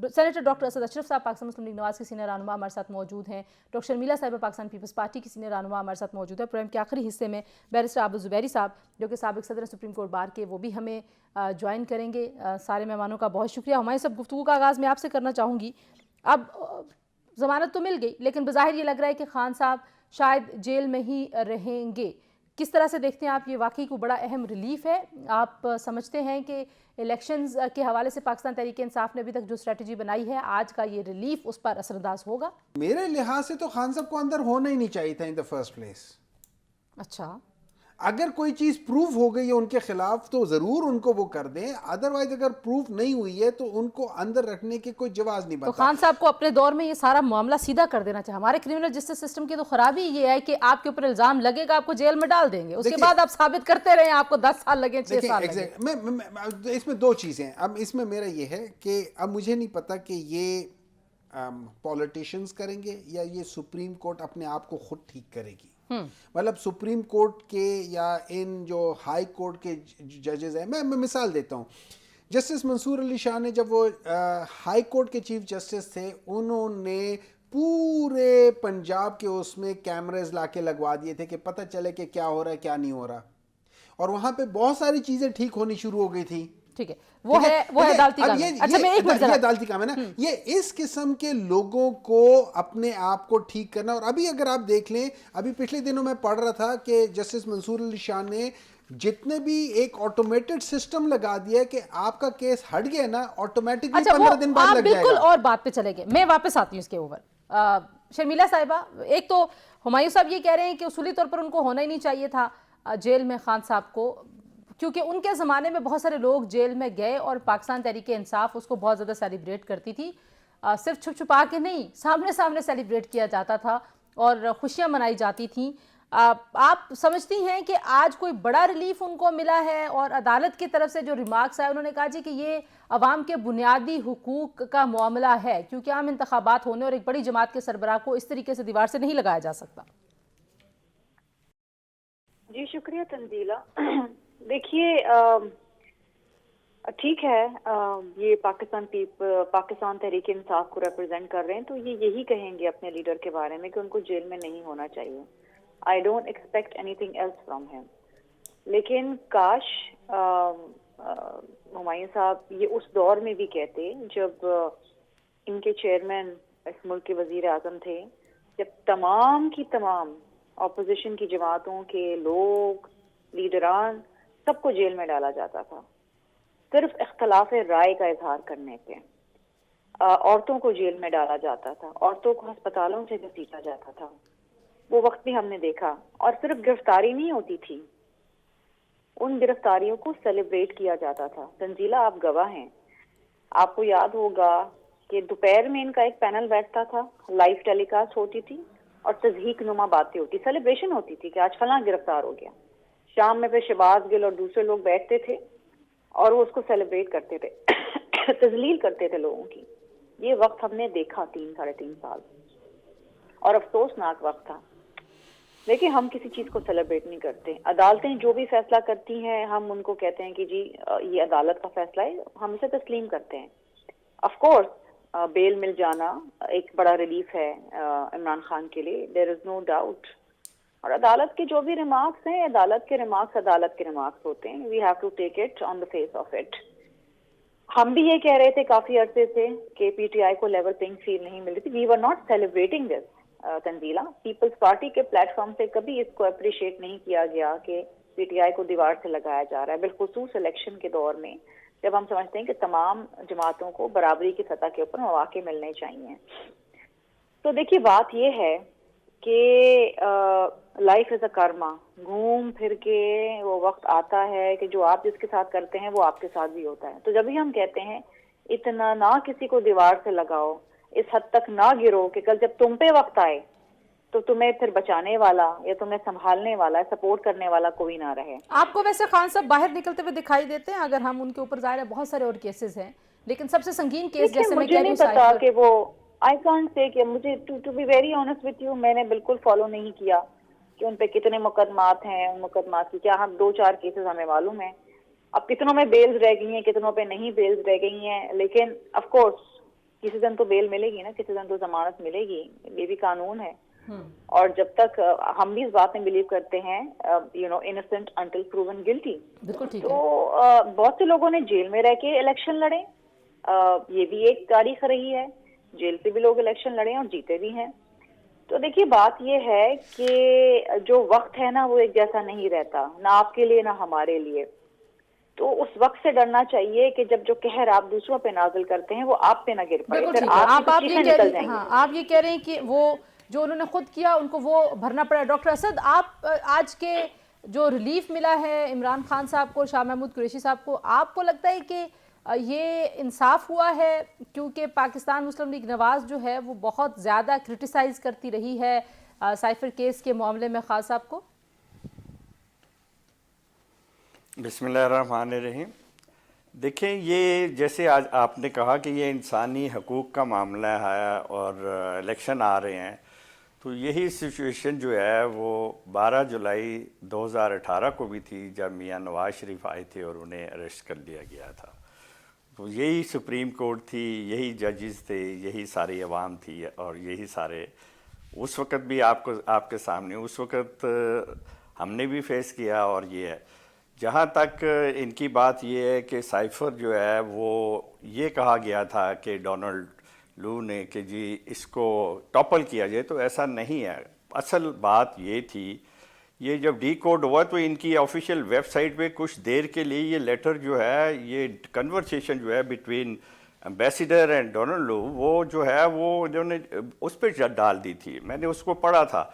Senator doctor Asad اشرف صاحب پاکستان مسلم league نواز کے senior رہنما ہمارے ساتھ موجود ہیں. ڈاکٹر شرمیلا صاحبہ پاکستان پیپلز پارٹی کی سینئر رہنما ہمارے ساتھ موجود ہے. پروگرام کے آخری حصے میں بیرسٹر عابد زبیری صاحب جو کہ سابق صدر سپریم کورٹ بار کے، وہ بھی ہمیں جوائن کریں گے. سارے مہمانوں کا بہت شکریہ. ہمارے سب گفتگو کا آغاز میں آپ سے کرنا چاہوں گی. اب ضمانت تو مل گئی لیکن بظاہر یہ لگ رہا ہے کہ خان صاحب شاید جیل میں ہی رہیں گے. کس طرح سے دیکھتے ہیں آپ؟ یہ واقعی کو بڑا اہم ریلیف ہے. آپ سمجھتے ہیں کہ الیکشنز کے حوالے سے پاکستان تحریک انصاف نے ابھی تک جو اسٹریٹجی بنائی ہے، آج کا یہ ریلیف اس پر اثر انداز ہوگا؟ میرے لحاظ سے تو خان صاحب کو اندر ہونا ہی نہیں چاہیے تھا ان دا فرسٹ پلیس. اچھا، اگر کوئی چیز پروف ہو گئی ہے ان کے خلاف تو ضرور ان کو وہ کر دیں، ادروائز اگر پروف نہیں ہوئی ہے تو ان کو اندر رکھنے کے کوئی جواز نہیں بنتا. تو خان صاحب کو اپنے دور میں یہ سارا معاملہ سیدھا کر دینا چاہیے. ہمارے کرمنل جسٹس سسٹم کی تو خرابی یہ ہے کہ آپ کے اوپر الزام لگے گا، آپ کو جیل میں ڈال دیں گے، اس کے بعد آپ ثابت کرتے رہیں آپ کو 10 سال لگے 6 سال لگے. اس میں دو چیزیں. اب اس میں میرا یہ ہے کہ اب مجھے نہیں پتا کہ یہ پولیٹیشنز کریں گے یا یہ سپریم کورٹ اپنے آپ کو خود ٹھیک کرے گی. مطلب سپریم کورٹ کے یا ان جو ہائی کورٹ کے ججز ہیں، میں مثال دیتا ہوں. جسٹس منصور علی شاہ نے جب وہ ہائی کورٹ کے چیف جسٹس تھے، انہوں نے پورے پنجاب کے اس میں کیمرز لا کے لگوا دیے تھے کہ پتہ چلے کہ کیا ہو رہا ہے کیا نہیں ہو رہا، اور وہاں پہ بہت ساری چیزیں ٹھیک ہونی شروع ہو گئی تھی. ٹھیک ہے، وہ ہے عدالتی کام. اچھا میں ایک منٹ، یہ عدالتی کام ہے نا. یہ اس قسم کے لوگوں کو اپنے آپ کو ٹھیک کرنا. اور ابھی اگر آپ دیکھ لیں، ابھی پچھلے دنوں میں پڑھ رہا تھا کہ جسٹس منصور علی شاہ نے جتنے بھی ایک آٹومیٹڈ سسٹم لگا دیا کہ آپ کا کیس ہٹ گیا نا، آٹومیٹکلی 15 دن بعد لگ جائے گا. بالکل اور بات پہ چلے گئے، میں واپس آتی ہوں اس کے اوپر. شرمیلا صاحبہ، ایک تو ہمایوں صاحب یہ کہہ رہے ہیں کہ اصولی طور پر ان کو ہونا ہی نہیں چاہیے تھا جیل میں خان صاحب کو، کیونکہ ان کے زمانے میں بہت سارے لوگ جیل میں گئے اور پاکستان تحریک انصاف اس کو بہت زیادہ سیلیبریٹ کرتی تھی. صرف چھپ چھپا کے نہیں، سامنے سامنے سیلیبریٹ کیا جاتا تھا اور خوشیاں منائی جاتی تھیں. آپ سمجھتی ہیں کہ آج کوئی بڑا ریلیف ان کو ملا ہے؟ اور عدالت کی طرف سے جو ریمارکس آئے، انہوں نے کہا جی کہ یہ عوام کے بنیادی حقوق کا معاملہ ہے، کیونکہ عام انتخابات ہونے اور ایک بڑی جماعت کے سربراہ کو اس طریقے سے دیوار سے نہیں لگایا جا سکتا. جی شکریہ تنزیلہ. دیکھیے ٹھیک ہے، یہ پاکستان تحریک انصاف کو ریپرزینٹ کر رہے ہیں تو یہ یہی کہیں گے اپنے لیڈر کے بارے میں کہ ان کو جیل میں نہیں ہونا چاہیے. I don't expect anything else from him. لیکن کاش ہمایوں صاحب یہ اس دور میں بھی کہتے جب ان کے چیئرمین اس ملک کے وزیر اعظم تھے، جب تمام کی تمام اپوزیشن کی جماعتوں کے لوگ، لیڈران، سب کو جیل میں ڈالا جاتا تھا صرف اختلاف رائے کا اظہار کرنے پہ. عورتوں کو جیل میں ڈالا جاتا تھا، عورتوں کو ہسپتالوں سے گھسیٹا جاتا تھا. وہ وقت بھی ہم نے دیکھا. اور صرف گرفتاری نہیں ہوتی تھی، ان گرفتاریوں کو سیلیبریٹ کیا جاتا تھا. تنزیلہ آپ گواہ ہیں، آپ کو یاد ہوگا کہ دوپہر میں ان کا ایک پینل بیٹھتا تھا، لائیو ٹیلی کاسٹ ہوتی تھی اور تضحیک نما باتیں ہوتی، سیلیبریشن ہوتی تھی کہ آج فلاں گرفتار ہو گیا. شام میں پھر شہباز گل اور دوسرے لوگ بیٹھتے تھے اور وہ اس کو سیلیبریٹ کرتے تھے، تذلیل کرتے تھے لوگوں کی. یہ وقت ہم نے دیکھا 3-3.5 سال، اور افسوسناک وقت تھا. دیکھیں ہم کسی چیز کو سیلیبریٹ نہیں کرتے. عدالتیں جو بھی فیصلہ کرتی ہیں ہم ان کو کہتے ہیں کہ جی یہ عدالت کا فیصلہ ہے، ہم اسے تسلیم کرتے ہیں. آف کورس بیل مل جانا ایک بڑا ریلیف ہے عمران خان کے لیے، دیر از نو ڈاؤٹ. اور عدالت کے جو بھی ریمارکس ہیں، عدالت کے ریمارکس ہوتے ہیں. We have to take it on the face of it. ہم بھی یہ کہہ رہے تھے کافی عرصے سے کہ پی ٹی آئی کو لیول پلینگ فیلڈ نہیں مل رہی تھی. We are not celebrating this. Tanzila Peoples Party کے پلیٹ فارم سے کبھی اس کو اپریشیٹ نہیں کیا گیا کہ پی ٹی آئی کو دیوار سے لگایا جا رہا ہے، بالخصوص الیکشن کے دور میں جب ہم سمجھتے ہیں کہ تمام جماعتوں کو برابری کی سطح کے اوپر مواقع ملنے چاہیے. تو دیکھیے بات یہ ہے کہ لائف از اے کرما، گھوم پھر کے وہ وقت آتا ہے کہ جو آپ جس کے ساتھ کرتے ہیں وہ آپ کے ساتھ بھی ہوتا ہے. تو جب بھی ہم کہتے ہیں اتنا نہ کسی کو دیوار سے لگاؤ، اس حد تک نہ گرو کہ کل جب تم پہ وقت آئے تو تمہیں پھر بچانے والا یا تمہیں سنبھالنے والا، سپورٹ کرنے والا کوئی نہ رہے. آپ کو ویسے خان صاحب باہر نکلتے ہوئے دکھائی دیتے ہیں؟ اگر ہم ان کے اوپر، ظاہر ہے بہت سارے اور کیسز ہیں لیکن سب سے سنگین کیس جیسے میں کہہ رہی ہوں، مجھے نہیں پتا کہ وہ I can't say کہ مجھے to be very honest with you میں نے بالکل فالو نہیں کیا کہ ان پہ کتنے مقدمات ہیں. ان مقدمات کی کیا ہم 2-4 کیسز ہمیں معلوم ہیں، اب کتنوں میں بیلز رہ گئی ہیں، کتنوں پہ نہیں بیلز رہ گئی ہیں. لیکن آف کورس کسی دن تو بیل ملے گی نا, کسی دن تو ضمانت ملے گی, یہ بھی قانون ہے. اور جب تک ہم بھی اس بات میں بلیو کرتے ہیں innocent until proven guilty, بالکل ٹھیک تو ہے. بہت سے لوگوں نے جیل میں رہ کے الیکشن لڑے, یہ بھی ایک تاریخ رہی ہے, جیل سے بھی لوگ الیکشن لڑے اور جیتے بھی ہیں. تو دیکھیے بات یہ ہے کہ جو وقت ہے نا وہ ایک جیسا نہیں رہتا, نہ آپ کے لیے نہ ہمارے لیے. تو اس وقت سے ڈرنا چاہیے کہ جب جو قہر آپ دوسروں پہ نازل کرتے ہیں وہ آپ پہ نہ گر پڑے, بالکل پھر ٹھیک ہے. آپ کی آپ تو یہ چیخیں کہہ نکل رہی جائیں گی. ہاں آپ یہ کہہ رہے ہیں کہ وہ جو انہوں نے خود کیا ان کو وہ بھرنا پڑا. ڈاکٹر اسد, آپ آج کے جو ریلیف ملا ہے عمران خان صاحب کو, شاہ محمود قریشی صاحب کو, آپ کو لگتا ہے کہ یہ انصاف ہوا ہے؟ کیونکہ پاکستان مسلم لیگ نواز جو ہے وہ بہت زیادہ کرٹیسائز کرتی رہی ہے سائفر کیس کے معاملے میں خان صاحب کو. بسم اللہ الرحمن الرحیم. دیکھیں, یہ جیسے آج آپ نے کہا کہ یہ انسانی حقوق کا معاملہ ہے اور الیکشن آ رہے ہیں, تو یہی سچویشن جو ہے وہ 12 جولائی 2018 کو بھی تھی جب میاں نواز شریف آئے تھے اور انہیں اریسٹ کر لیا گیا تھا. تو یہی سپریم کورٹ تھی, یہی ججز تھے, یہی ساری عوام تھی, اور یہی سارے اس وقت بھی آپ کے سامنے اس وقت ہم نے بھی فیس کیا. اور یہ ہے, جہاں تک ان کی بات یہ ہے کہ سائفر جو ہے وہ یہ کہا گیا تھا کہ ڈونلڈ لو نے کہ جی اس کو ٹاپل کیا جائے, تو ایسا نہیں ہے. اصل بات یہ تھی, یہ جب ڈی کوڈ ہوا تو ان کی آفیشیل ویب سائٹ پہ کچھ دیر کے لیے یہ لیٹر جو ہے, یہ کنورسیشن جو ہے بٹوین امبیسیڈر اینڈ ڈونلڈ لو, وہ جو ہے وہ انہوں نے اس پہ ڈال دی تھی. میں نے اس کو پڑھا تھا.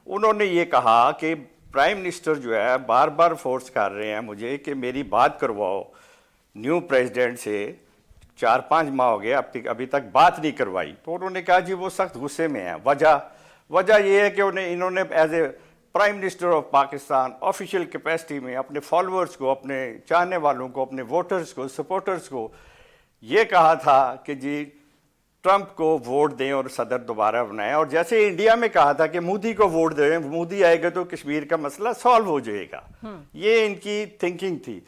انہوں نے یہ کہا کہ پرائم منسٹر جو ہے بار بار فورس کر رہے ہیں مجھے کہ میری بات کرواؤ نیو پریزیڈنٹ سے, 4-5 ماہ ہو گئے ابھی تک بات نہیں کروائی. تو انہوں نے کہا جی وہ سخت غصے میں ہیں. وجہ یہ ہے کہ انہوں نے as a prime minister of Pakistan official capacity میں اپنے فالوورز کو, اپنے چاہنے والوں کو, اپنے ووٹرز کو, سپورٹرز کو یہ کہا تھا کہ جی ٹرمپ کو ووٹ دیں اور صدر دوبارہ بنائیں. اور جیسے انڈیا میں کہا تھا کہ مودی کو ووٹ دیں, مودی آئے گا تو کشمیر کا مسئلہ سالو ہو جائے گا, یہ ان کی تھنکنگ تھی.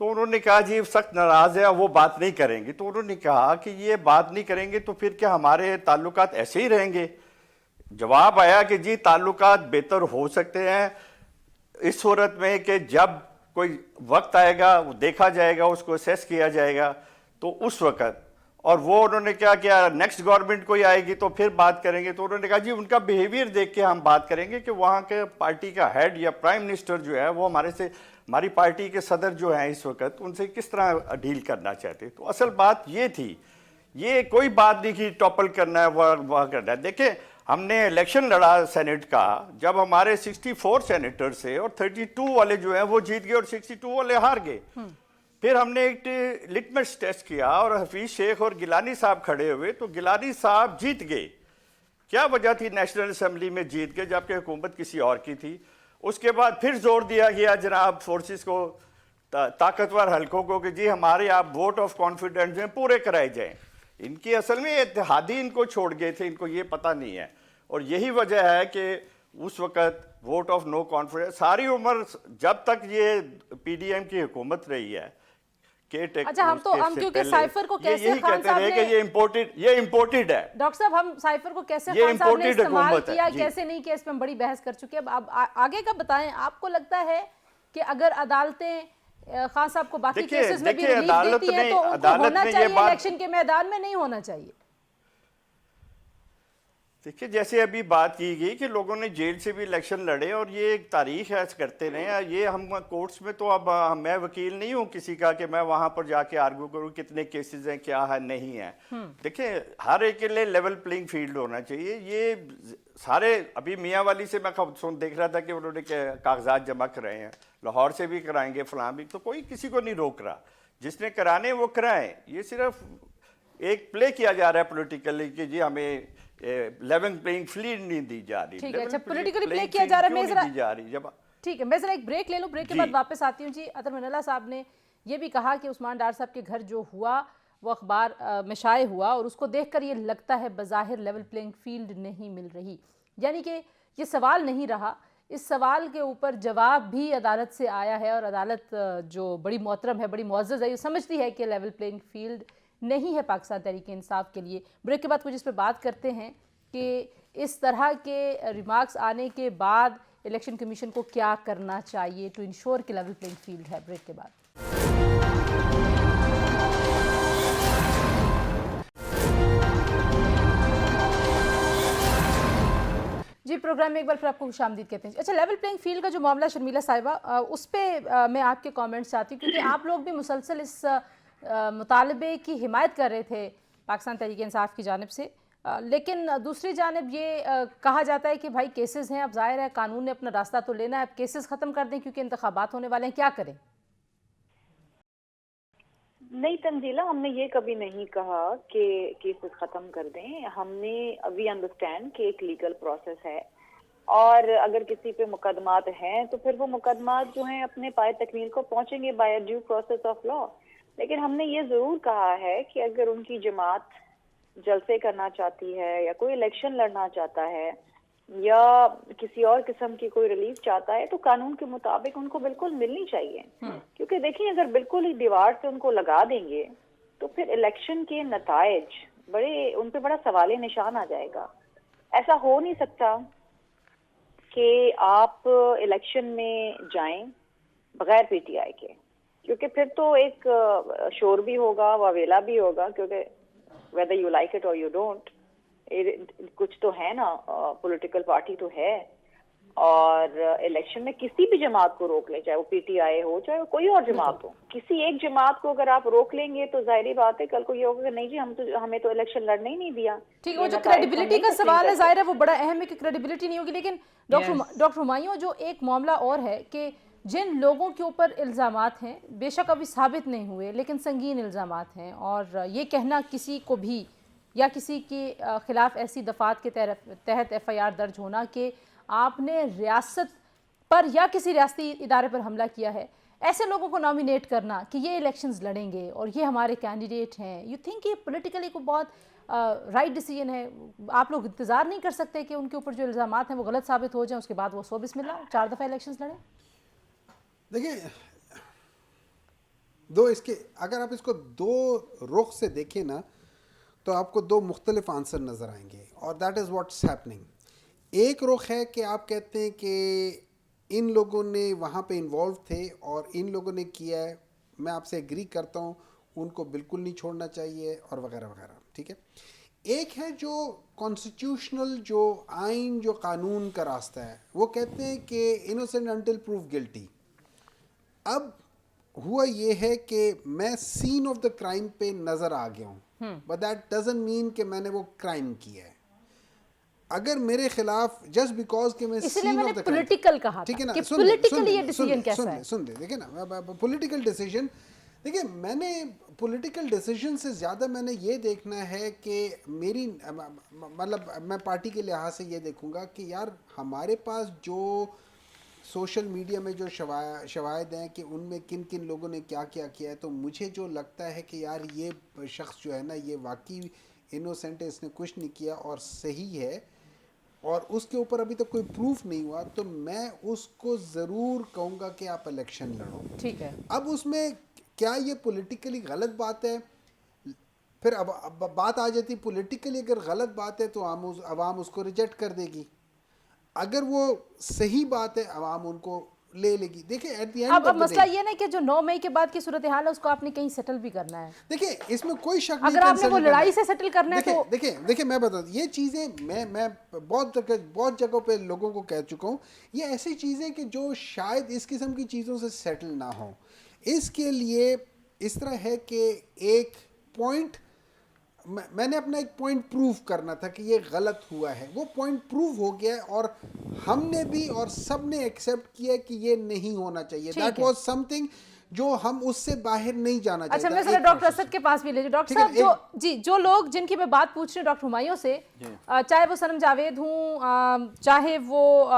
تو انہوں نے کہا جی سخت ناراض ہے, وہ بات نہیں کریں گے. تو انہوں نے کہا کہ یہ بات نہیں کریں گے تو پھر کیا ہمارے تعلقات ایسے ہی رہیں گے؟ جواب آیا کہ جی تعلقات بہتر ہو سکتے ہیں اس صورت میں کہ جب کوئی وقت آئے گا, وہ دیکھا جائے گا, اس کو اسیس کیا جائے گا, تو اس وقت. اور وہ انہوں نے کیا کیا, نیکسٹ گورنمنٹ کوئی آئے گی تو پھر بات کریں گے. تو انہوں نے کہا جی ان کا بیہیویئر دیکھ کے ہم بات کریں گے کہ وہاں کے پارٹی کا ہیڈ یا پرائم منسٹر جو ہے وہ ہماری پارٹی کے صدر جو ہیں اس وقت ان سے کس طرح ڈیل کرنا چاہتے. تو اصل بات یہ تھی, یہ کوئی بات نہیں کہ ٹاپل کرنا ہے وہ کرنا ہے. دیکھیں ہم نے الیکشن لڑا سینٹ کا, جب ہمارے 64 سینیٹر سے اور 32 والے جو ہیں وہ جیت گئے اور 62 والے ہار گئے. پھر ہم نے ایک لٹمس ٹیسٹ کیا اور حفیظ شیخ اور گیلانی صاحب کھڑے ہوئے, تو گیلانی صاحب جیت گئے. کیا وجہ تھی نیشنل اسمبلی میں جیت گئے جبکہ حکومت کسی اور کی تھی. اس کے بعد پھر زور دیا گیا جناب فورسز کو, طاقتور حلقوں کو, کہ جی ہمارے آپ ووٹ آف کانفیڈنس ہیں پورے کرائے جائیں. ان کی اصل میں اتحادی ان کو چھوڑ گئے تھے, ان کو یہ پتہ نہیں ہے. اور یہی وجہ ہے کہ اس وقت ووٹ آف نو کانفیڈنس ساری عمر جب تک یہ پی ڈی ایم کی حکومت رہی ہے. اچھا ہم کیونکہ سائفر کو کیسے خان صاحب نے یہ امپورٹڈ ہے. ڈاکٹر صاحب ہم سائفر کو کیسے خان صاحب نے استعمال کیا کیسے نہیں کیا, اس پہ ہم بڑی بحث کر چکے ہیں. اب آگے کا بتائیں, آپ کو لگتا ہے کہ اگر عدالتیں خان صاحب کو باقی کیسز میں بھی ریلیف دیتی ہیں تو ان کو ہونا چاہیے الیکشن کے میدان میں, نہیں ہونا چاہیے؟ دیکھیں جیسے ابھی بات کی گئی کہ لوگوں نے جیل سے بھی الیکشن لڑے اور یہ ایک تاریخ ہے کرتے رہے. یہ ہم کورٹس میں تو اب میں وکیل نہیں ہوں کسی کا کہ میں وہاں پر جا کے آرگو کروں کتنے کیسز ہیں کیا ہے نہیں ہے. دیکھیں ہر ایک کے لیے لیول پلینگ فیلڈ ہونا چاہیے. یہ سارے ابھی میاں والی سے میں دیکھ رہا تھا کہ انہوں نے کاغذات جمع کرائے ہیں, لاہور سے بھی کرائیں گے, فلاں بھی, تو کوئی کسی کو نہیں روک رہا. جس نے کرانے وہ کرائیں. یہ صرف ایک پلے کیا جا رہا ہے پولیٹیکلی کہ جی ہمیں لیونگ پلینگ فیلڈ نہیں دی جا رہی. ٹھیک ہے, اچھا پولیٹیکلی پلے کیا جا رہا ہے. ٹھیک ہے, میں ذرا ایک بریک لے لوں, بریک کے بعد واپس آتی ہوں. جی عطر من اللہ صاحب نے یہ بھی کہا کہ عثمان ڈار صاحب کے گھر جو ہوا وہ اخبار میں شائع ہوا اور اس کو دیکھ کر یہ لگتا ہے بظاہر لیول پلینگ فیلڈ نہیں مل رہی. یعنی کہ یہ سوال نہیں رہا, اس سوال کے اوپر جواب بھی عدالت سے آیا ہے اور عدالت جو بڑی محترم ہے, بڑی معزز ہے, یہ سمجھتی ہے کہ لیول پلینگ فیلڈ نہیں ہے پاکستان تحریک انصاف کے لیے. بریک کے بعد کچھ اس پہ بات کرتے ہیں کہ اس طرح کے ریمارکس آنے کے بعد الیکشن کمیشن کو کیا کرنا چاہیے ٹو انشور کہ لیول پلینگ فیلڈ ہے. بریک کے بعد جی پروگرام میں ایک بار پھر آپ کو خوش آمدید کہتے ہیں. اچھا لیول پلینگ فیلڈ کا جو معاملہ شرمیلا صاحبہ, اس پہ میں آپ کے کامنٹس چاہتی ہوں کیونکہ آپ لوگ بھی مسلسل اس مطالبے کی حمایت کر رہے تھے پاکستان تحریک انصاف کی جانب سے, لیکن دوسری جانب یہ کہا جاتا ہے کہ بھائی کیسز ہیں, اب ظاہر ہے قانون نے اپنا راستہ تو لینا ہے, اب کیسز ختم کر دیں کیونکہ انتخابات ہونے والے ہیں, کیا کریں؟ نہیں تنزیلہ, ہم نے یہ کبھی نہیں کہا کہ کیسز ختم کر دیں. ہم نے وی انڈرسٹینڈ کہ ایک لیگل پروسیس ہے اور اگر کسی پہ مقدمات ہیں تو پھر وہ مقدمات جو ہیں اپنے پائے تکمیل کو پہنچیں گے by due process of law. لیکن ہم نے یہ ضرور کہا ہے کہ اگر ان کی جماعت جلسے کرنا چاہتی ہے یا کوئی الیکشن لڑنا چاہتا ہے یا کسی اور قسم کی کوئی ریلیف چاہتا ہے تو قانون کے مطابق ان کو بالکل ملنی چاہیے. کیونکہ دیکھیں اگر بالکل ہی دیوار سے ان کو لگا دیں گے تو پھر الیکشن کے نتائج ان پہ بڑا سوالی نشان آ جائے گا. ایسا ہو نہیں سکتا کہ آپ الیکشن میں جائیں بغیر پی ٹی آئی کے, کیونکہ پھر تو ایک شور بھی ہوگا, واویلا بھی ہوگا, کیونکہ whether you like it or you don't, کچھ تو ہے نا, پولیٹیکل پارٹی تو ہے, اور الیکشن میں کسی بھی جماعت کو روک لیں, چاہے وہ پی ٹی آئی ہو چاہے وہ کوئی اور جماعت ہو, کسی ایک جماعت کو اگر آپ روک لیں گے تو ظاہری بات ہے کل کو یہ ہوگا کہ نہیں جی ہمیں تو الیکشن لڑنے ہی نہیں دیا. ٹھیک ہے, وہ جو کریڈیبلٹی کا سوال ہے ظاہر ہے وہ بڑا اہم ہے کہ کریڈیبلٹی نہیں ہوگی. لیکن ڈاکٹر ہمایوں, جو ایک معاملہ اور ہے کہ جن لوگوں کے اوپر الزامات ہیں بے شک ابھی ثابت نہیں ہوئے لیکن سنگین الزامات ہیں, اور یہ کہنا کسی کو بھی یا کسی کے خلاف ایسی دفعات کے تحت ایف آئی آر درج ہونا کہ آپ نے ریاست پر یا کسی ریاستی ادارے پر حملہ کیا ہے, ایسے لوگوں کو نامینیٹ کرنا کہ یہ الیکشنز لڑیں گے اور یہ ہمارے کینڈیڈیٹ ہیں, یو تھنک یہ پولیٹیکلی کو بہت رائٹ ڈیسیجن ہے؟ آپ لوگ انتظار نہیں کر سکتے کہ ان کے اوپر جو الزامات ہیں وہ غلط ثابت ہو جائیں, اس کے بعد وہ 100 بسم اللہ 4 دفعہ الیکشنز لڑیں؟ دیکھیں اگر آپ اس کو دو رخ سے دیکھیں نا تو آپ کو دو مختلف آنسر نظر آئیں گے, اور دیٹ از واٹس ہیپننگ. ایک رخ ہے کہ آپ کہتے ہیں کہ ان لوگوں نے وہاں پہ انوالو تھے اور ان لوگوں نے کیا ہے, میں آپ سے ایگری کرتا ہوں, ان کو بالکل نہیں چھوڑنا چاہیے اور وغیرہ وغیرہ, ٹھیک ہے. ایک ہے جو کانسٹیٹیوشنل, جو آئین, جو قانون کا راستہ ہے, وہ کہتے ہیں کہ انوسینٹ انٹل پروف گلٹی. اب ہوا یہ ہے کہ میں سین آف دا کرائم پہ نظر آ گیا ہوں, بٹ دیٹ ڈزنٹ مین کہ میں نے وہ کرائم کیا ہے. اگر میرے خلاف جسٹ بیکاز کہ میں سین آف دا پولیٹیکل کہا ٹھیک ہے نا, کہ پولیٹیکلی یہ ڈیسیژن کیسا ہے, سن لیں, دیکھیں نا پولیٹیکل ڈیسیژن. دیکھیں میں نے پولیٹیکل ڈیسیژن سے زیادہ میں نے یہ دیکھنا ہے کہ میری مطلب میں پارٹی کے لحاظ سے یہ دیکھوں گا کہ یار ہمارے پاس جو سوشل میڈیا میں جو شواہد ہیں کہ ان میں کن کن لوگوں نے کیا کیا کیا ہے, تو مجھے جو لگتا ہے کہ یار یہ شخص جو ہے نا یہ واقعی انوسینٹ ہے, اس نے کچھ نہیں کیا اور صحیح ہے, اور اس کے اوپر ابھی تک کوئی پروف نہیں ہوا, تو میں اس کو ضرور کہوں گا کہ آپ الیکشن لڑو. ٹھیک ہے. اب اس میں کیا یہ پولیٹیکلی غلط بات ہے؟ پھر اب بات آ جاتی پولیٹیکلی اگر غلط بات ہے تو عوام اس کو ریجیکٹ کر دے گی, اگر وہ صحیح بات ہے عوام ان کو لے لے گی. دیکھیں ایٹ دی اینڈ اب مسئلہ یہ نہیں کہ جو 9 مئی کے بعد کی صورتحال ہے اس کو آپ نے کہیں سیٹل بھی کرنا ہے. دیکھیں اس میں کوئی شک نہیں, اگر آپ نے وہ لڑائی سے سیٹل کرنا ہے تو دیکھیں میں بتا دوں, یہ چیزیں میں بہت جگہوں پہ لوگوں کو کہہ چکا ہوں, یہ ایسی چیزیں کہ جو شاید اس قسم کی چیزوں سے سیٹل نہ ہوں. اس کے لیے اس طرح ہے کہ ایک پوائنٹ میں نے اپنا ایک پوائنٹ پروف کرنا تھا کہ یہ غلط ہوا ہے, وہ پوائنٹ پروف ہو گیا ہے اور ہم نے بھی اور سب نے ایکسیپٹ کیا کہ یہ نہیں ہونا چاہیے. دیٹ واز سم تھنگ جو ہم اس سے باہر نہیں جانا چاہتے. اچھا میں ذرا ڈاکٹر اسد کے پاس بھی لے جاؤں. ڈاکٹر صاحب جو لوگ جن کی میں بات پوچھ رہی ہوں ڈاکٹر ہمایوں سے, چاہے وہ صنم جاوید ہوں, چاہے وہ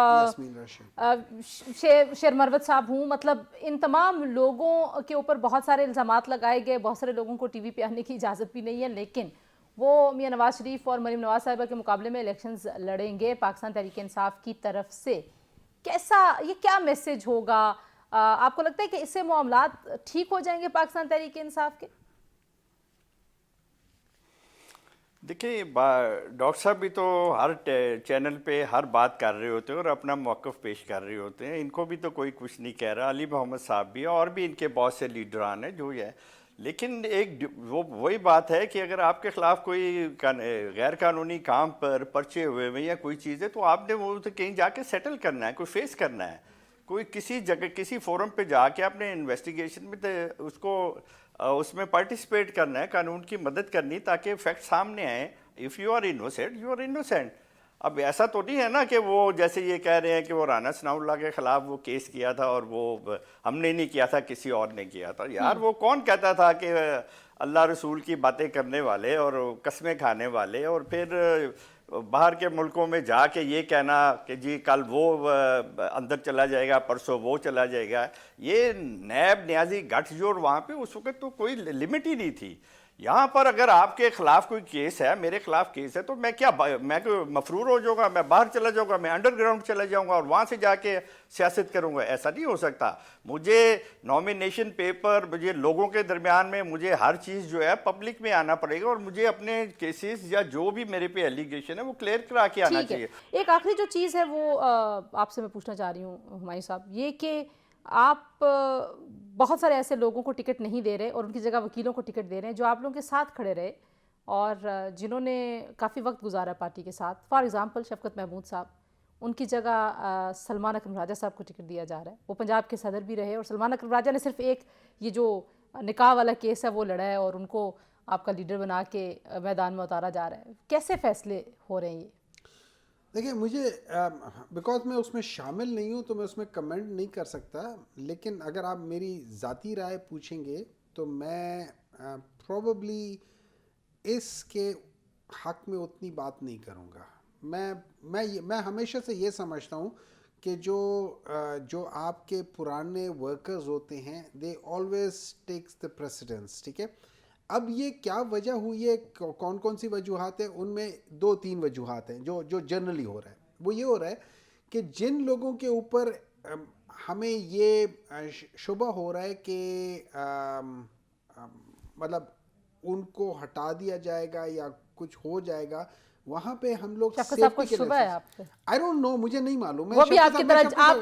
شیر مروت صاحب ہوں, مطلب ان تمام لوگوں کے اوپر بہت سارے الزامات لگائے گئے, بہت سارے لوگوں کو ٹی وی پہ آنے کی اجازت بھی نہیں ہے, لیکن وہ میاں نواز شریف اور مریم نواز صاحبہ کے مقابلے میں الیکشنز لڑیں گے پاکستان تحریک انصاف کی طرف سے. کیسا یہ کیا میسج ہوگا؟ آپ کو لگتا ہے کہ اس سے معاملات ٹھیک ہو جائیں گے پاکستان تحریک انصاف کے؟ دیکھیں ڈاکٹر صاحب بھی تو ہر چینل پہ ہر بات کر رہے ہوتے ہیں اور اپنا موقف پیش کر رہے ہوتے ہیں. ان کو بھی تو کوئی کچھ نہیں کہہ رہا. علی محمد صاحب بھی اور بھی ان کے بہت سے لیڈران ہیں جو یہ ہے. لیکن ایک وہی بات ہے کہ اگر آپ کے خلاف کوئی غیر قانونی کام پر پرچے ہوئے ہوئے یا کوئی چیز ہے تو آپ نے وہ تو کہیں جا کے سیٹل کرنا ہے, کوئی فیس کرنا ہے, کوئی کسی جگہ کسی فورم پہ جا کے اپنے انویسٹیگیشن میں اس کو اس میں پارٹیسپیٹ کرنا ہے, قانون کی مدد کرنی تاکہ فیکٹ سامنے آئیں. If you are innocent you are innocent. اب ایسا تو نہیں ہے نا کہ وہ جیسے یہ کہہ رہے ہیں کہ وہ رانا ثناء اللہ کے خلاف وہ کیس کیا تھا اور وہ ہم نے نہیں کیا تھا کسی اور نے کیا تھا. یار وہ کون کہتا تھا کہ اللہ رسول کی باتیں کرنے والے اور قسمیں کھانے والے اور پھر باہر کے ملکوں میں جا کے یہ کہنا کہ جی کل وہ اندر چلا جائے گا, پرسوں وہ چلا جائے گا. یہ نیب نیازی گٹھ جوڑ وہاں پہ اس وقت تو کوئی لمٹ ہی نہیں تھی. یہاں پر اگر آپ کے خلاف کوئی کیس ہے, میرے خلاف کیس ہے, تو میں کیا میں مفرور ہو جاؤں گا, میں باہر چلا جاؤں گا, میں انڈر گراؤنڈ چلا جاؤں گا اور وہاں سے جا کے سیاست کروں گا؟ ایسا نہیں ہو سکتا. مجھے نامینیشن پیپر, مجھے لوگوں کے درمیان میں مجھے ہر چیز جو ہے پبلک میں آنا پڑے گا اور مجھے اپنے کیسز یا جو بھی میرے پہ ایلیگیشن ہے وہ کلیئر کرا کے آنا چاہیے. ایک آخری جو چیز ہے وہ آپ سے میں پوچھنا چاہ رہی ہوں ہمایوں صاحب, یہ کہ آپ بہت سارے ایسے لوگوں کو ٹکٹ نہیں دے رہے اور ان کی جگہ وکیلوں کو ٹکٹ دے رہے ہیں جو آپ لوگوں کے ساتھ کھڑے رہے اور جنہوں نے کافی وقت گزارا پارٹی کے ساتھ. فار ایگزامپل شفقت محمود صاحب, ان کی جگہ سلمان اکرم راجہ صاحب کو ٹکٹ دیا جا رہا ہے. وہ پنجاب کے صدر بھی رہے اور سلمان اکرم راجہ نے صرف ایک یہ جو نکاح والا کیس ہے وہ لڑا ہے اور ان کو آپ کا لیڈر بنا کے میدان میں اتارا جا رہا ہے. کیسے فیصلے ہو رہے ہیں یہ؟ دیکھیں مجھے بیکاز میں اس میں شامل نہیں ہوں تو میں اس میں کمنٹ نہیں کر سکتا, لیکن اگر آپ میری ذاتی رائے پوچھیں گے تو میں پروبیبلی اس کے حق میں اتنی بات نہیں کروں گا. میں ہمیشہ سے یہ سمجھتا ہوں کہ جو آپ کے پرانے ورکرز ہوتے ہیں they always takes the precedence. ٹھیک ہے, اب یہ کیا وجہ ہوئی ہے, کون کون سی وجوہات ہیں, ان میں 2-3 وجوہات ہیں جو جنرلی ہو رہا ہے. وہ یہ ہو رہا ہے کہ جن لوگوں کے اوپر ہمیں یہ شبہ ہو رہا ہے کہ مطلب ان کو ہٹا دیا جائے گا یا کچھ ہو جائے گا, وہاں پہ ہم لوگ آئی ڈونٹ نو, مجھے نہیں معلوم. وہ بھی آپ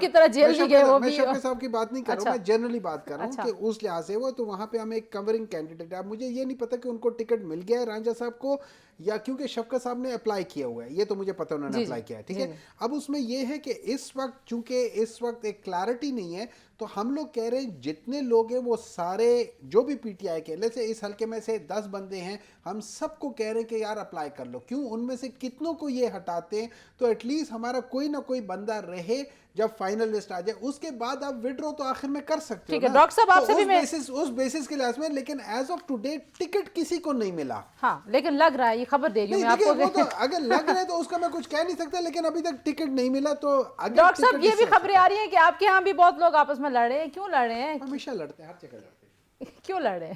کی طرح جیل نہیں گئے. میں شفقت صاحب کی بات نہیں کر رہا ہوں, میں جنرلی بات کر رہا ہوں کہ اس لحاظ سے وہ تو وہاں پہ ہمیں ایک کورنگ کینڈیڈیٹ ہے. اب مجھے یہ نہیں پتا کہ ان کو ٹکٹ مل گیا ہے رانجھا صاحب کو یا کیونکہ شفقت صاحب نے اپلائی کیا ہوا ہے, یہ تو مجھے پتا انہوں نے اپلائی کیا ہے. ٹھیک ہے, اب اس میں یہ ہے کہ اس وقت چونکہ اس وقت ایک کلیئرٹی نہیں ہے تو ہم لوگ کہہ رہے ہیں جتنے لوگ ہیں وہ سارے جو بھی پی ٹی آئی کے لے سے اس حلقے میں سے 10 بندے ہیں, ہم سب کو کہہ رہے ہیں کہ یار اپلائی کر لو. کیوں ان میں سے کتنوں کو یہ ہٹاتے ہیں تو ایٹ لیسٹ ہمارا کوئی نہ کوئی بندہ رہے جب فائنل لسٹ آ جائے. اس کے بعد آپ وڈرو تو آخر میں کر سکتے ہو ڈاکٹر صاحب آپ سے بھی میں اس بیسس کے لحاظ میں, لیکن ایز آف ٹوڈے ٹکٹ کسی کو نہیں ملا. ہاں لیکن لگ رہا ہے, یہ خبر دے رہی ہوں میں آپ کو, اگر لگ رہا ہے تو اس کا میں کچھ کہہ نہیں سکتا, لیکن ابھی تک ٹکٹ نہیں ملا. تو ڈاکٹر صاحب یہ بھی خبریں آ رہی ہیں کہ آپ کے ہاں بھی بہت لوگ آپس میں لڑ رہے ہیں. کیوں لڑ رہے ہیں؟ ہمیشہ لڑتے ہیں, ہر جگہ لڑتے ہیں. کیوں لڑ رہے ہیں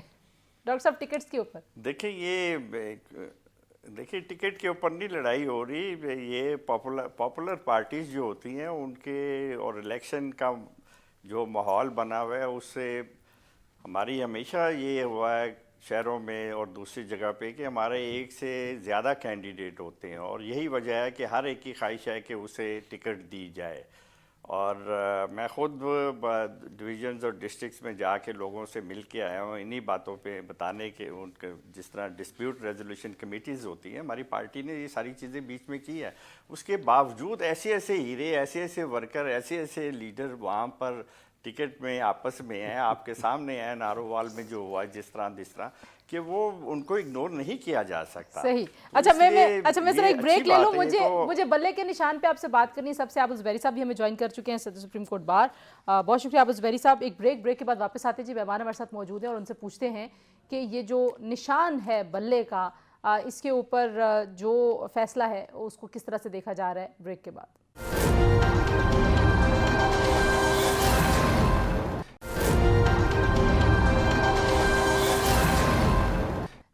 ڈاکٹر صاحب ٹکٹس کے اوپر؟ دیکھیے ٹکٹ کے اوپر نہیں لڑائی ہو رہی. یہ پاپولر پارٹیز جو ہوتی ہیں ان کے اور الیکشن کا جو ماحول بنا ہوا ہے اس سے ہماری ہمیشہ یہ ہوا ہے شہروں میں اور دوسری جگہ پہ کہ ہمارے ایک سے زیادہ کینڈیڈیٹ ہوتے ہیں اور یہی وجہ ہے کہ ہر ایک کی خواہش ہے کہ اسے ٹکٹ دی جائے. اور میں خود ڈویژنز اور ڈسٹرکٹس میں جا کے لوگوں سے مل کے آیا ہوں انہی باتوں پہ بتانے کے. ان کے جس طرح ڈسپیوٹ ریزولوشن کمیٹیز ہوتی ہیں, ہماری پارٹی نے یہ ساری چیزیں بیچ میں کی ہے. اس کے باوجود ایسے ایسے ہیرے, ایسے ایسے ورکر, ایسے ایسے لیڈر وہاں پر ٹکٹ میں آپس میں ہیں, آپ کے سامنے ہیں نارووال میں جو ہوا جس طرح کہ وہ ان کو اگنور نہیں کیا جا سکتا. صحیح. اچھا میں ذرا ایک بریک لے لوں, مجھے بلے کے نشان پہ آپ سے بات کرنی ہے. سب سے عابد زبیری صاحب بھی ہمیں جوائن کر چکے ہیں صدر سپریم کورٹ بار. بہت شکریہ عابد زبیری صاحب. ایک بریک کے بعد واپس آتے جی مہمان ہمارے ساتھ موجود ہیں اور ان سے پوچھتے ہیں کہ یہ جو نشان ہے بلے کا, اس کے اوپر جو فیصلہ ہے اس کو کس طرح سے دیکھا جا رہا ہے. بریک کے بعد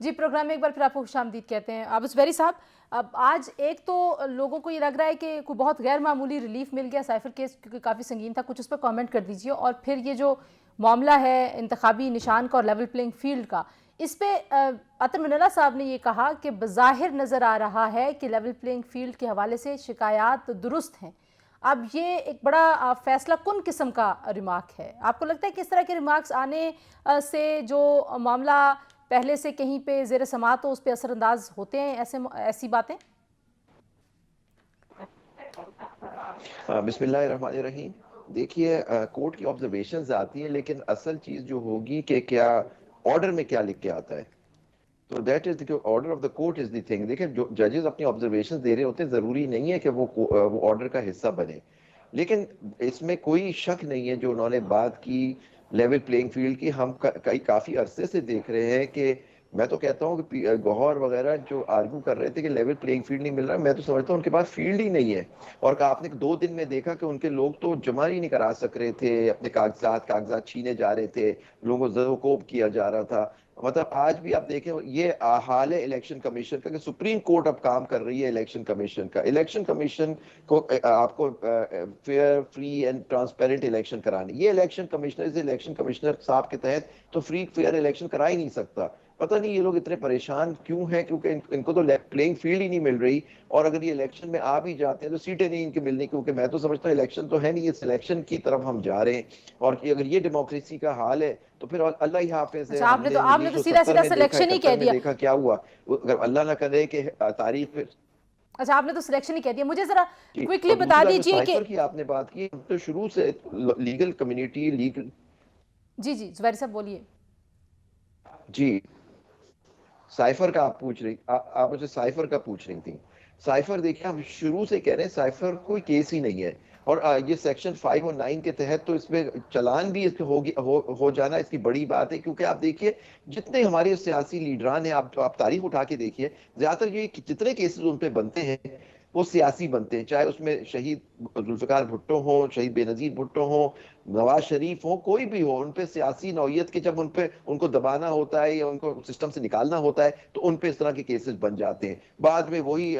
جی پروگرام میں ایک بار پھر آپ کو خوش آمدید کہتے ہیں. عابد زبیری صاحب, اب آج ایک تو لوگوں کو یہ لگ رہا ہے کہ کوئی بہت غیر معمولی ریلیف مل گیا, سائفر کیس کیونکہ کافی سنگین تھا, کچھ اس پر کامنٹ کر دیجئے. اور پھر یہ جو معاملہ ہے انتخابی نشان کا اور لیول پلینگ فیلڈ کا, اس پہ عطر منالہ صاحب نے یہ کہا کہ بظاہر نظر آ رہا ہے کہ لیول پلینگ فیلڈ کے حوالے سے شکایات درست ہیں. اب یہ ایک بڑا فیصلہ کن قسم کا ریمارک ہے. آپ کو لگتا ہے کہ اس طرح کے ریمارکس آنے سے جو معاملہ پہلے سے کہیں پہ زیر سماعت ہو اس پہ اثر انداز ہوتے ہیں ایسی باتیں؟ بسم اللہ الرحمن الرحیم. دیکھیے کورٹ کی آبزرویشنز آتی ہیں لیکن اصل چیز جو ہوگی کہ کیا آرڈر میں کیا لکھ کے آتا ہے. تو that is order of the court is the thing. دیکھیں جو ججز اپنی آبزرویشنز دے رہے ہوتے ہیں ضروری نہیں ہے کہ وہ آرڈر کا حصہ بنے, لیکن اس میں کوئی شک نہیں ہے جو انہوں نے بات کی لیول پلینگ فیلڈ کی. ہم کافی عرصے سے دیکھ رہے ہیں کہ میں تو کہتا ہوں کہ گوہر وغیرہ جو آرگو کر رہے تھے کہ لیول پلینگ فیلڈ نہیں مل رہا, میں تو سمجھتا ہوں ان کے پاس فیلڈ ہی نہیں ہے. اور آپ نے 2 دن میں دیکھا کہ ان کے لوگ تو جمع ہی نہیں کرا سک رہے تھے, اپنے کاغذات چھینے جا رہے تھے, لوگوں کو زد و کوب کیا جا رہا تھا. مطلب آج بھی آپ دیکھیں یہ حال ہے الیکشن کمیشن کا کہ سپریم کورٹ اب کام کر رہی ہے الیکشن کمیشن کا. الیکشن کمیشن کو آپ کو fair free and transparent election کرانی. یہ الیکشن کمشنر صاحب کے تحت تو فری فیئر الیکشن کرا ہی نہیں سکتا. پتہ نہیں یہ لوگ اتنے پریشان کیوں ہیں, کیونکہ ان کو تو پلینگ فیلڈ ہی نہیں مل رہی. اور اگر یہ الیکشن میں آ بھی جاتے ہیں تو سیٹیں نہیں ان کے ملنی, کیونکہ میں تو سمجھتا ہوں الیکشن تو ہے نہیں, یہ سلیکشن کی طرف ہم جا رہے ہیں. اور اگر یہ ڈیموکریسی کا حال ہے تو پھر اللہ ہی حافظ ہے. اچھا, ہم نے آپ نے تو سیدھا 1970 میں دیکھا, سلیکشن ہی کہہ 71 میں دیا. دیکھا کیا ہوا. اگر اللہ نہ کرے کہ تاریخ پہ اچھا, آپ نے تو سلیکشن ہی کہہ دیا. مجھے ذرا کوئکلی اور بتا دوسرا جو دیجئے کہ سائفر کی آپ نے بات کی تو شروع سے لیگل کمیونٹی جی زبیر صاحب بولیے. جی سائفر کا آپ پوچھ رہی, آپ مجھے سائفر کا پوچھ رہی تھی. سائفر دیکھیں ہم شروع سے کہہ رہے ہیں سائفر کوئی کیس ہی نہیں ہے. اور یہ سیکشن 5 اور 9 کے تحت تو اس میں چلان بھی ہو جانا اس کی بڑی بات ہے. کیونکہ آپ دیکھیے جتنے ہمارے سیاسی لیڈران ہیں, آپ تاریخ اٹھا کے دیکھیے, زیادہ تر یہ جتنے کیسز ان پہ بنتے ہیں وہ سیاسی بنتے ہیں, چاہے اس میں شہید ذوالفقار بھٹو ہوں, شہید بے نظیر بھٹو ہوں, نواز شریف ہو, کوئی بھی ہو. ان پہ سیاسی نوعیت کے جب ان کو دبانا ہوتا ہے یا ان کو سسٹم سے نکالنا ہوتا ہے تو ان پہ اس طرح کے کیسز بن جاتے ہیں. بعد میں وہی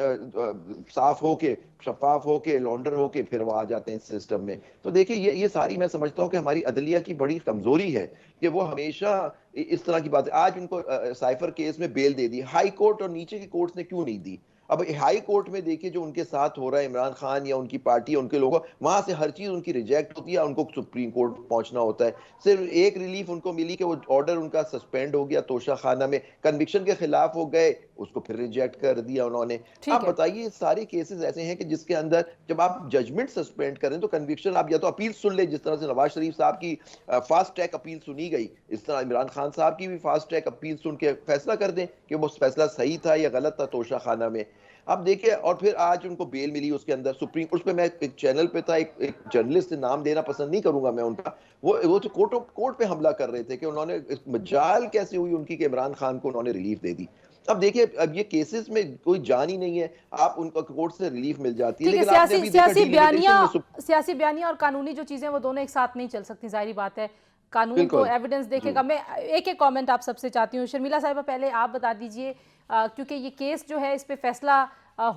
صاف ہو کے, شفاف ہو کے, لانڈر ہو کے پھر وہ آ جاتے ہیں سسٹم میں. تو دیکھیں یہ ساری میں سمجھتا ہوں کہ ہماری عدلیہ کی بڑی کمزوری ہے کہ وہ ہمیشہ اس طرح کی بات ہے. آج ان کو سائفر کیس میں بیل دے دی, ہائی کورٹ اور نیچے کے کورٹس نے کیوں نہیں دی؟ اب ہائی کورٹ میں دیکھیں جو ان کے ساتھ ہو رہا ہے عمران خان یا ان کی پارٹی یا ان کے لوگوں, وہاں سے ہر چیز ان کی ریجیکٹ ہوتی ہے, ان کو سپریم کورٹ پہنچنا ہوتا ہے. صرف ایک ریلیف ان کو ملی کہ وہ آرڈر ان کا سسپینڈ ہو گیا توشہ خانہ میں, کنوکشن کے خلاف وہ گئے, اس کو پھر ریجیکٹ کر دیا انہوں نے. ٹھیک آپ ہے, بتائیے سارے کیسز ایسے ہیں کہ جس کے اندر جب آپ ججمنٹ سسپینڈ کریں تو کنوکشن آپ یا تو اپیل سن لیں, جس طرح سے نواز شریف صاحب کی فاسٹ ٹریک اپیل سنی گئی, اس طرح عمران خان صاحب کی بھی فاسٹ ٹریک اپیل سن کے فیصلہ کر دیں کہ وہ فیصلہ صحیح تھا یا غلط تھا توشہ خانہ میں. اب دیکھیں, اور پھر آج ان کو بیل ملی اس کے اندر سپریم, اس پہ میں ایک چینل پہ تھا, ایک جرنلسٹ, نام دینا پسند نہیں کروں گا میں ان کا, وہ تو کورٹ پہ حملہ کر رہے تھے کہ انہوں نے مجال کیسے ہوئی ان کی کہ عمران خان کو انہوں نے ریلیف دے دی. اب دیکھیے اب یہ کیسز میں کوئی جان ہی نہیں ہے, آپ ان کو کورٹ سے ریلیف مل جاتی ہے. لیکن آپ نے ابھی دیکھا سیاسی بیانیہ اور قانونی جو چیزیں وہ دونوں ایک ساتھ نہیں چل سکتی, ظاہری بات ہے. قانون تو بالکل ایویڈنس دیکھے گا. میں ایک کامنٹ آپ سب سے چاہتی ہوں. شرمیلا صاحبہ پہلے آپ بتا دیجئے, کیونکہ یہ کیس جو ہے اس پہ فیصلہ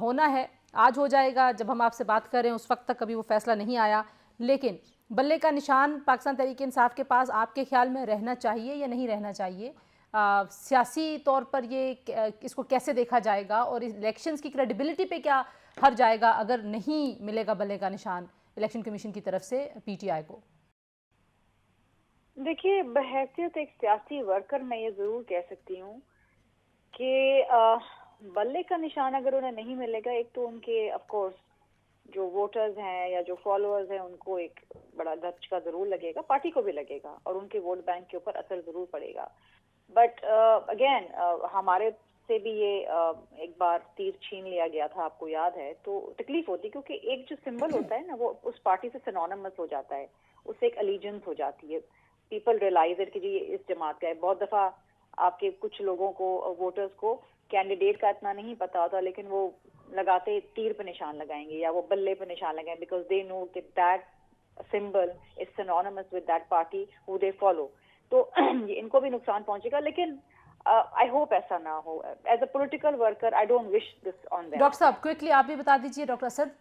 ہونا ہے, آج ہو جائے گا, جب ہم آپ سے بات کر رہے ہیں اس وقت تک کبھی وہ فیصلہ نہیں آیا, لیکن بلے کا نشان پاکستان تحریک انصاف کے پاس آپ کے خیال میں رہنا چاہیے یا نہیں رہنا چاہیے؟ سیاسی طور پر یہ اس کو کیسے دیکھا جائے گا, اور الیکشنز کی کریڈیبلٹی پہ کیا ہر جائے گا اگر نہیں ملے گا بلے کا نشان الیکشن کمیشن کی طرف سے پی ٹی آئی کو؟ دیکھیے, بحیثیت ایک سیاسی ورکر میں یہ ضرور کہہ سکتی ہوں کہ بلے کا نشان اگر انہیں نہیں ملے گا, ایک تو ان کے آف کورس جو ووٹرز ہیں یا جو فالوورز ہیں ان کو ایک بڑا دھچکا ضرور لگے گا, پارٹی کو بھی لگے گا, اور ان کے ووٹ بینک کے اوپر اثر ضرور پڑے گا. بٹ اگین ہمارے سے بھی یہ ایک بار تیر چھین لیا گیا تھا, آپ کو یاد ہے, تو تکلیف ہوتی, کیونکہ ایک جو سمبل ہوتا ہے نا وہ اس پارٹی سے سینونیمس ہو جاتا ہے, اس سے ایک الیجنس ہو جاتی ہے. پیپل ریئلائز اٹ کہ جی یہ اس جماعت کا ہے. بہت دفعہ آپ کے کچھ لوگوں کو, ووٹرز کو کینڈیڈیٹ کا اتنا نہیں پتا ہوتا, لیکن وہ لگاتے تیر پہ نشان لگائیں گے یا وہ بلے پہ نشان لگائیں, بیکاز دے نو کہ that symbol is synonyms with that party who they follow. تو ان کو بھی نقصان پہنچے گا, لیکن آئی ہوپ ایسا نہ ہو. As a political worker I don't wish this on them. Doctor صاحب کوئکلی آپ بھی بتا دیجیے. ڈاکٹر اسد.